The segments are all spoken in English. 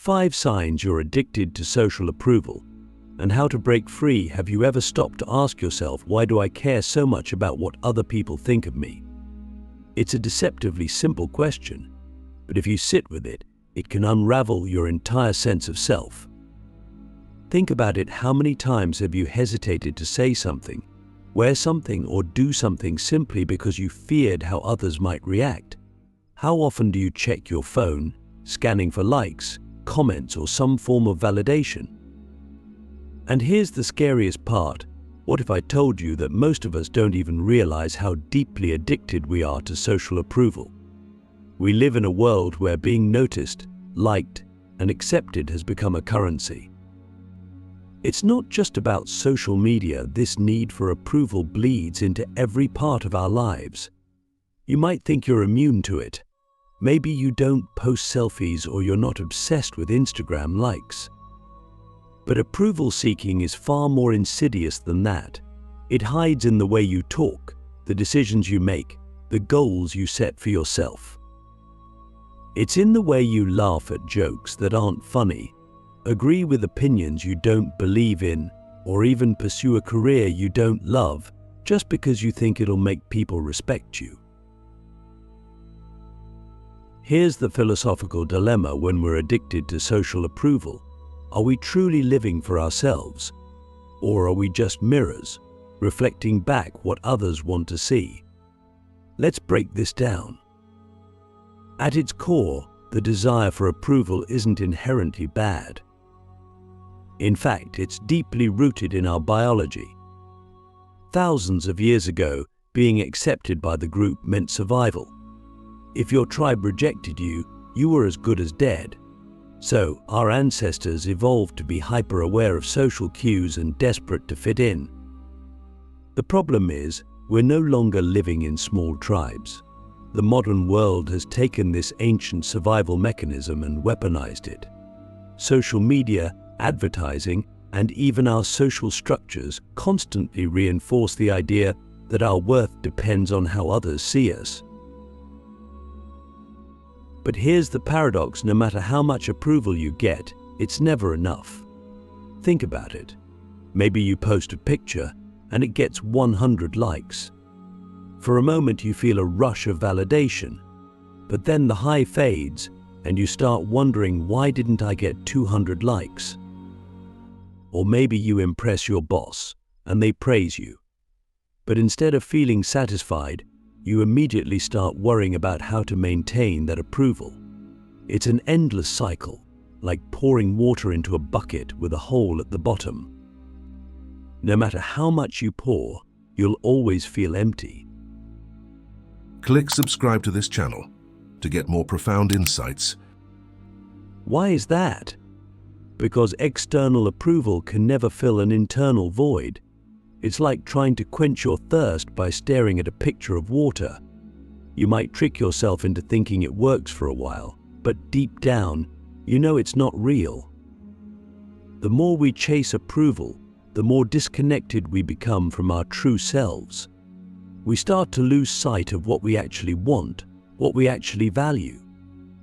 5 signs you're addicted to social approval, and how to break free. Have you ever stopped to ask yourself, why do I care so much about what other people think of me? It's a deceptively simple question, but if you sit with it, it can unravel your entire sense of self. Think about it. How many times have you hesitated to say something, wear something, or do something simply because you feared how others might react? How often do you check your phone, scanning for likes, comments, or some form of validation? And here's the scariest part. What if I told you that most of us don't even realize how deeply addicted we are to social approval? We live in a world where being noticed, liked, and accepted has become a currency. It's not just about social media. This need for approval bleeds into every part of our lives. You might think you're immune to it. Maybe you don't post selfies, or you're not obsessed with Instagram likes. But approval seeking is far more insidious than that. It hides in the way you talk, the decisions you make, the goals you set for yourself. It's in the way you laugh at jokes that aren't funny, agree with opinions you don't believe in, or even pursue a career you don't love just because you think it'll make people respect you. Here's the philosophical dilemma when we're addicted to social approval. Are we truly living for ourselves? Or are we just mirrors, reflecting back what others want to see? Let's break this down. At its core, the desire for approval isn't inherently bad. In fact, it's deeply rooted in our biology. Thousands of years ago, being accepted by the group meant survival. If your tribe rejected you, you were as good as dead. So, our ancestors evolved to be hyper-aware of social cues and desperate to fit in. The problem is, we're no longer living in small tribes. The modern world has taken this ancient survival mechanism and weaponized it. Social media, advertising, and even our social structures constantly reinforce the idea that our worth depends on how others see us. But here's the paradox: no matter how much approval you get, it's never enough. Think about it. Maybe you post a picture and it gets 100 likes. For a moment you feel a rush of validation, but then the high fades and you start wondering, why didn't I get 200 likes? Or maybe you impress your boss and they praise you. But instead of feeling satisfied, you immediately start worrying about how to maintain that approval. It's an endless cycle, like pouring water into a bucket with a hole at the bottom. No matter how much you pour, you'll always feel empty. Click subscribe to this channel to get more profound insights. Why is that? Because external approval can never fill an internal void. It's like trying to quench your thirst by staring at a picture of water. You might trick yourself into thinking it works for a while, but deep down, you know it's not real. The more we chase approval, the more disconnected we become from our true selves. We start to lose sight of what we actually want, what we actually value.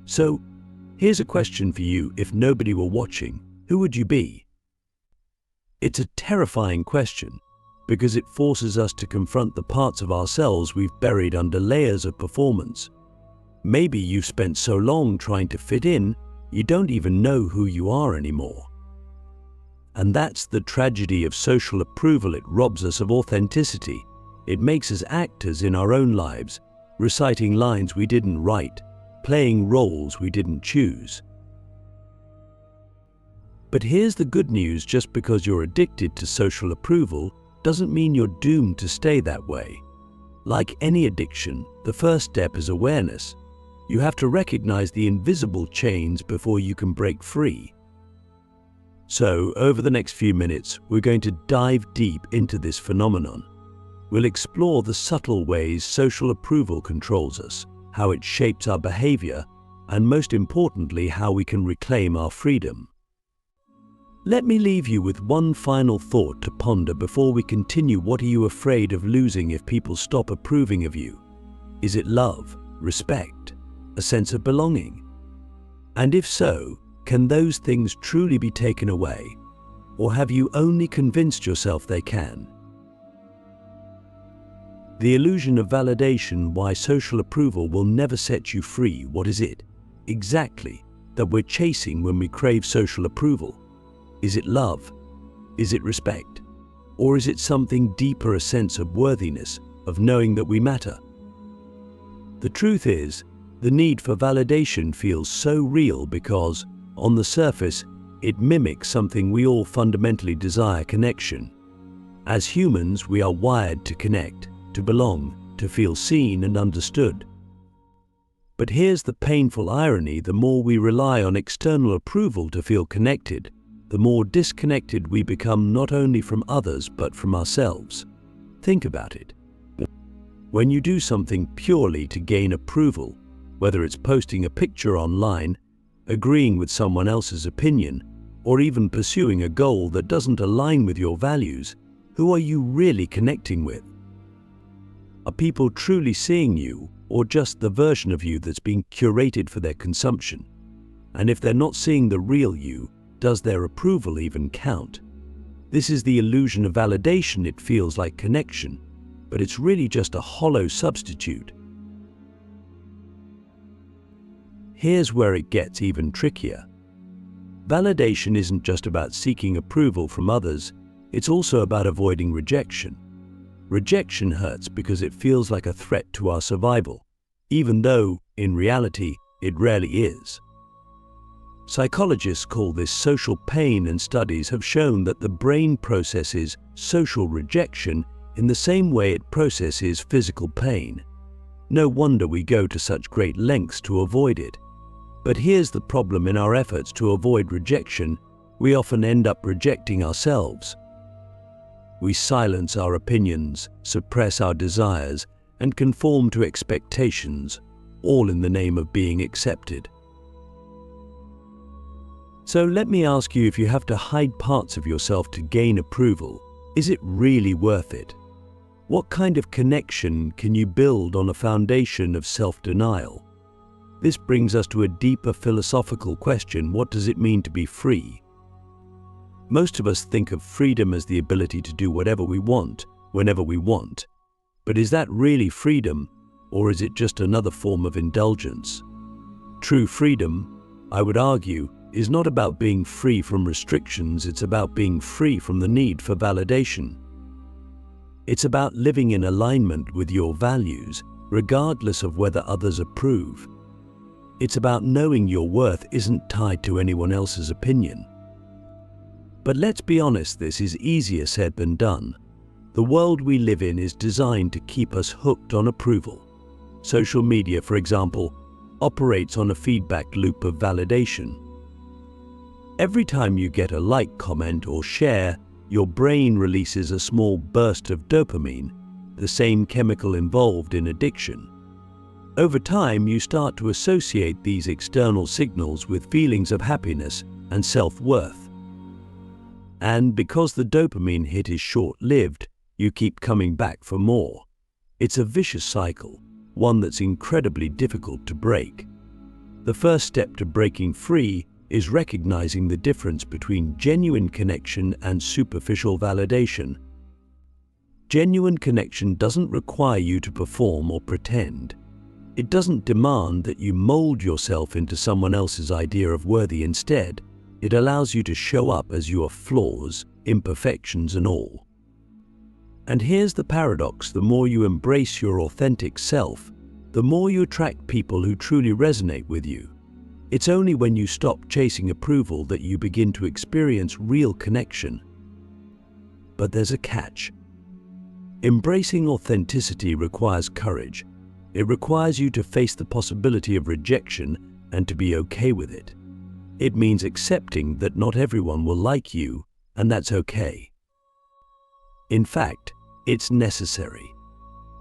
So, here's a question for you: if nobody were watching, who would you be? It's a terrifying question, because it forces us to confront the parts of ourselves we've buried under layers of performance. Maybe you've spent so long trying to fit in, you don't even know who you are anymore. And that's the tragedy of social approval. It robs us of authenticity. It makes us actors in our own lives, reciting lines we didn't write, playing roles we didn't choose. But here's the good news: just because you're addicted to social approval doesn't mean you're doomed to stay that way. Like any addiction, the first step is awareness. You have to recognize the invisible chains before you can break free. So, over the next few minutes, we're going to dive deep into this phenomenon. We'll explore the subtle ways social approval controls us, how it shapes our behavior, and most importantly, how we can reclaim our freedom. Let me leave you with one final thought to ponder before we continue. What are you afraid of losing if people stop approving of you? Is it love, respect, a sense of belonging? And if so, Can those things truly be taken away, or have you only convinced yourself they can? The illusion of validation, why social approval will never set you free. What is it exactly that we're chasing when we crave social approval? Is it love? Is it respect? Or is it something deeper, a sense of worthiness, of knowing that we matter? The truth is, the need for validation feels so real because, on the surface, it mimics something we all fundamentally desire: connection. As humans, we are wired to connect, to belong, to feel seen and understood. But here's the painful irony: the more we rely on external approval to feel connected, the more disconnected we become, not only from others but from ourselves. Think about it. When you do something purely to gain approval, whether it's posting a picture online, agreeing with someone else's opinion, or even pursuing a goal that doesn't align with your values, who are you really connecting with? Are people truly seeing you, or just the version of you that's being curated for their consumption? And if they're not seeing the real you, does their approval even count? This is the illusion of validation. It feels like connection, but it's really just a hollow substitute. Here's where it gets even trickier. Validation isn't just about seeking approval from others, it's also about avoiding rejection. Rejection hurts because it feels like a threat to our survival, even though, in reality, it rarely is. Psychologists call this social pain, and studies have shown that the brain processes social rejection in the same way it processes physical pain. No wonder we go to such great lengths to avoid it. But here's the problem: in our efforts to avoid rejection, we often end up rejecting ourselves. We silence our opinions, suppress our desires, and conform to expectations, all in the name of being accepted. So let me ask you, if you have to hide parts of yourself to gain approval, is it really worth it? What kind of connection can you build on a foundation of self-denial? This brings us to a deeper philosophical question: what does it mean to be free? Most of us think of freedom as the ability to do whatever we want, whenever we want. But is that really freedom, or is it just another form of indulgence? True freedom, I would argue, is not about being free from restrictions. It's about being free from the need for validation. It's about living in alignment with your values, regardless of whether others approve. It's about knowing your worth isn't tied to anyone else's opinion. But let's be honest, this is easier said than done. The world we live in is designed to keep us hooked on approval. Social media, for example, operates on a feedback loop of validation. Every time you get a like, comment, or share, your brain releases a small burst of dopamine, the same chemical involved in addiction. Over time, you start to associate these external signals with feelings of happiness and self-worth. And because the dopamine hit is short-lived, you keep coming back for more. It's a vicious cycle, one that's incredibly difficult to break. The first step to breaking free is recognizing the difference between genuine connection and superficial validation. Genuine connection doesn't require you to perform or pretend. It doesn't demand that you mold yourself into someone else's idea of worthy. Instead, it allows you to show up as your flaws, imperfections, and all. And here's the paradox: the more you embrace your authentic self, the more you attract people who truly resonate with you. It's only when you stop chasing approval that you begin to experience real connection. But there's a catch. Embracing authenticity requires courage. It requires you to face the possibility of rejection and to be okay with it. It means accepting that not everyone will like you, and that's okay. In fact, it's necessary.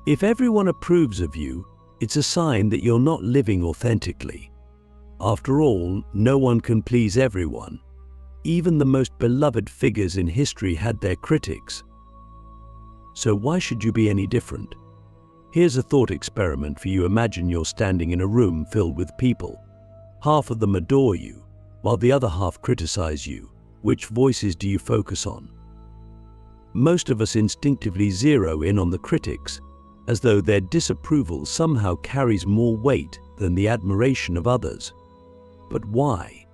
If everyone approves of you, it's a sign that you're not living authentically. After all, no one can please everyone. Even the most beloved figures in history had their critics. So why should you be any different? Here's a thought experiment for you. Imagine you're standing in a room filled with people. Half of them adore you, while the other half criticize you? Which voices do you focus on? Most of us instinctively zero in on the critics, as though their disapproval somehow carries more weight than the admiration of others. But why?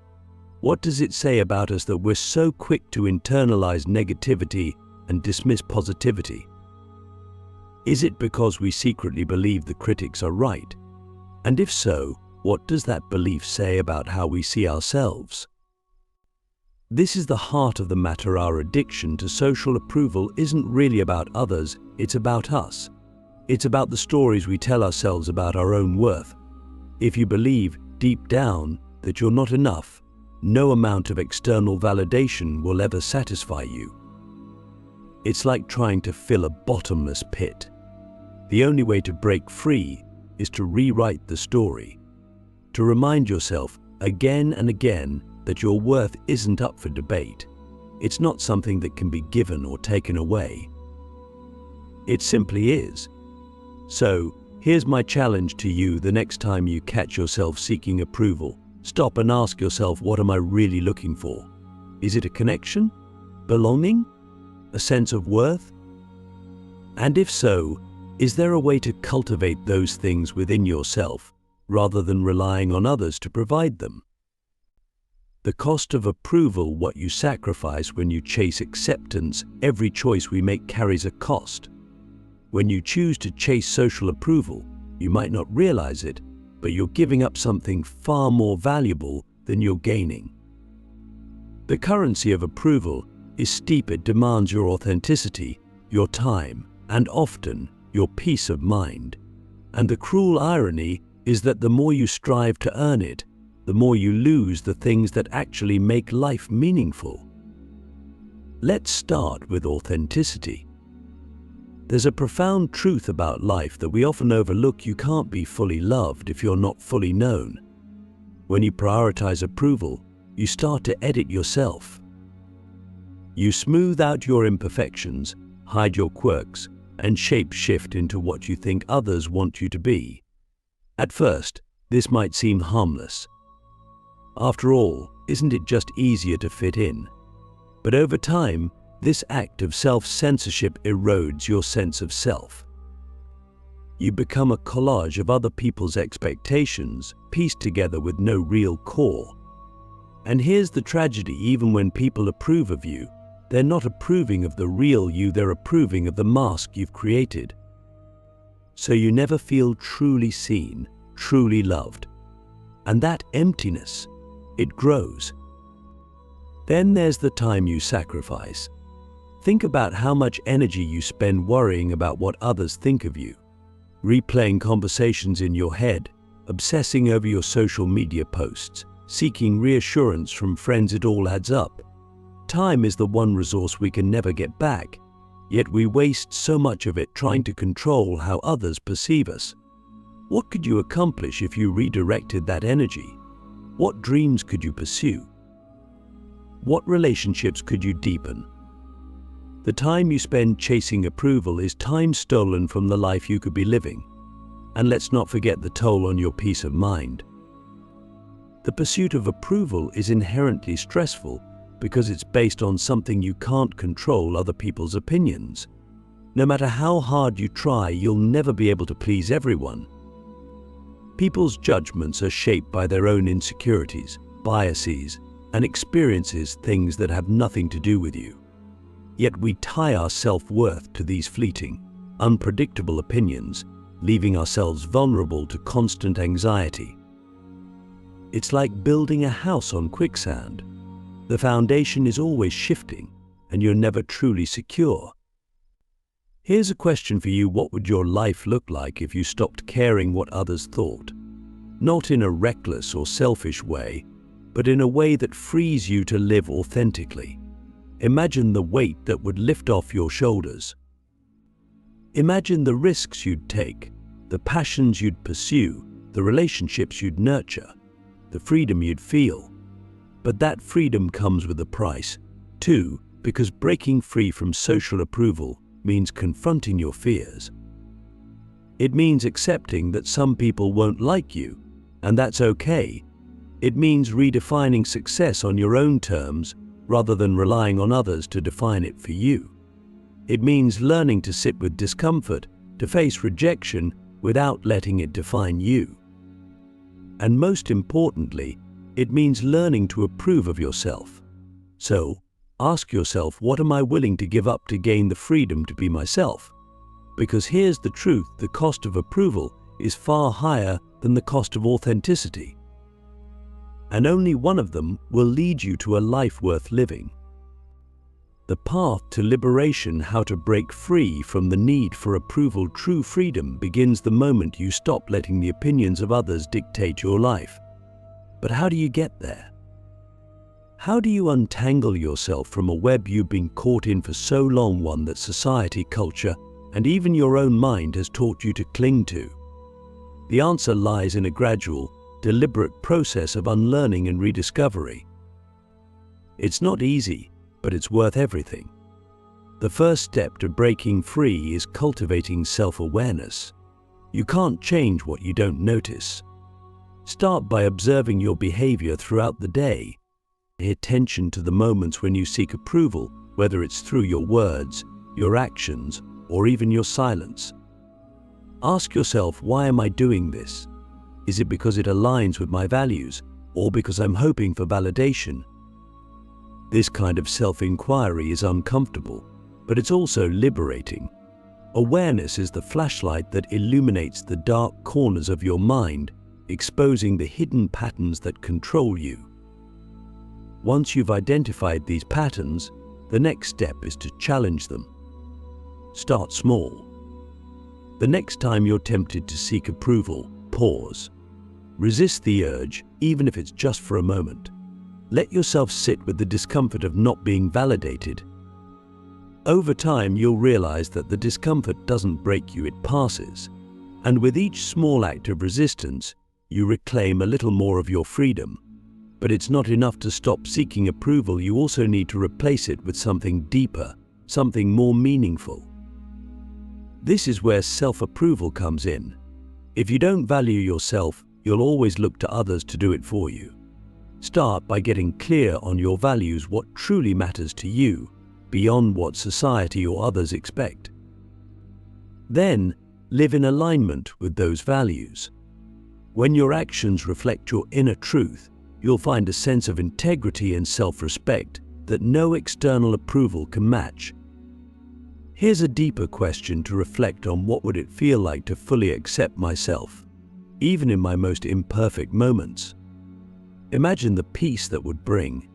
What does it say about us that we're so quick to internalize negativity and dismiss positivity? Is it because we secretly believe the critics are right? And if so, what does that belief say about how we see ourselves? This is the heart of the matter. Our addiction to social approval isn't really about others, it's about us. It's about the stories we tell ourselves about our own worth. If you believe, deep down, that you're not enough, no amount of external validation will ever satisfy you. It's like trying to fill a bottomless pit. The only way to break free is to rewrite the story, to remind yourself again and again that your worth isn't up for debate. It's not something that can be given or taken away. It simply is. So, here's my challenge to you: the next time you catch yourself seeking approval, stop and ask yourself, what am I really looking for? Is it a connection? Belonging? A sense of worth? And if so, is there a way to cultivate those things within yourself rather than relying on others to provide them? The cost of approval, what you sacrifice when you chase acceptance. Every choice we make carries a cost. When you choose to chase social approval, you might not realize it, but you're giving up something far more valuable than you're gaining. The currency of approval is steep. It demands your authenticity, your time, and often your peace of mind. And the cruel irony is that the more you strive to earn it, the more you lose the things that actually make life meaningful. Let's start with authenticity. There's a profound truth about life that we often overlook. You can't be fully loved if you're not fully known. When you prioritize approval, you start to edit yourself. You smooth out your imperfections, hide your quirks, and shape-shift into what you think others want you to be. At first, this might seem harmless. After all, isn't it just easier to fit in? But over time, this act of self-censorship erodes your sense of self. You become a collage of other people's expectations, pieced together with no real core. And here's the tragedy: even when people approve of you, they're not approving of the real you, they're approving of the mask you've created. So you never feel truly seen, truly loved. And that emptiness, it grows. Then there's the time you sacrifice. Think about how much energy you spend worrying about what others think of you, replaying conversations in your head, obsessing over your social media posts, seeking reassurance from friends. It all adds up. Time is the one resource we can never get back, yet we waste so much of it trying to control how others perceive us. What could you accomplish if you redirected that energy? What dreams could you pursue? What relationships could you deepen? The time you spend chasing approval is time stolen from the life you could be living. And let's not forget the toll on your peace of mind. The pursuit of approval is inherently stressful because it's based on something you can't control: other people's opinions. No matter how hard you try, you'll never be able to please everyone. People's judgments are shaped by their own insecurities, biases, and experiences, things that have nothing to do with you. Yet we tie our self-worth to these fleeting, unpredictable opinions, leaving ourselves vulnerable to constant anxiety. It's like building a house on quicksand. The foundation is always shifting, and you're never truly secure. Here's a question for you: what would your life look like if you stopped caring what others thought? Not in a reckless or selfish way, but in a way that frees you to live authentically. Imagine the weight that would lift off your shoulders. Imagine the risks you'd take, the passions you'd pursue, the relationships you'd nurture, the freedom you'd feel. But that freedom comes with a price, too, because breaking free from social approval means confronting your fears. It means accepting that some people won't like you, and that's okay. It means redefining success on your own terms rather than relying on others to define it for you. It means learning to sit with discomfort, to face rejection without letting it define you. And most importantly, it means learning to approve of yourself. So, ask yourself, what am I willing to give up to gain the freedom to be myself? Because here's the truth, the cost of approval is far higher than the cost of authenticity. And only one of them will lead you to a life worth living. The path to liberation, how to break free from the need for approval. True freedom begins the moment you stop letting the opinions of others dictate your life. But how do you get there? How do you untangle yourself from a web you've been caught in for so long, one that society, culture, and even your own mind has taught you to cling to? The answer lies in a gradual, deliberate process of unlearning and rediscovery. It's not easy, but it's worth everything. The first step to breaking free is cultivating self-awareness. You can't change what you don't notice. Start by observing your behavior throughout the day. Pay attention to the moments when you seek approval, whether it's through your words, your actions, or even your silence. Ask yourself, why am I doing this? Is it because it aligns with my values, or because I'm hoping for validation? This kind of self-inquiry is uncomfortable, but it's also liberating. Awareness is the flashlight that illuminates the dark corners of your mind, exposing the hidden patterns that control you. Once you've identified these patterns, the next step is to challenge them. Start small. The next time you're tempted to seek approval, pause. Resist the urge, even if it's just for a moment. Let yourself sit with the discomfort of not being validated. Over time, you'll realize that the discomfort doesn't break you, it passes. And with each small act of resistance, you reclaim a little more of your freedom. But it's not enough to stop seeking approval. You also need to replace it with something deeper, something more meaningful. This is where self-approval comes in. If you don't value yourself, you'll always look to others to do it for you. Start by getting clear on your values, what truly matters to you, beyond what society or others expect. Then, live in alignment with those values. When your actions reflect your inner truth, you'll find a sense of integrity and self-respect that no external approval can match. Here's a deeper question to reflect on: what would it feel like to fully accept myself, even in my most imperfect moments? Imagine the peace that would bring.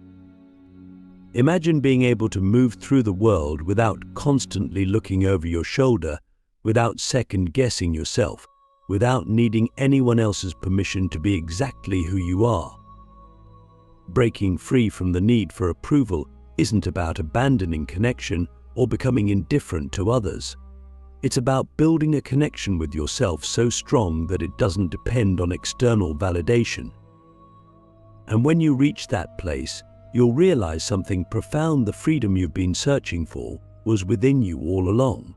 Imagine being able to move through the world without constantly looking over your shoulder, without second-guessing yourself, without needing anyone else's permission to be exactly who you are. Breaking free from the need for approval isn't about abandoning connection or becoming indifferent to others. It's about building a connection with yourself so strong that it doesn't depend on external validation. And when you reach that place, you'll realize something profound: the freedom you've been searching for was within you all along.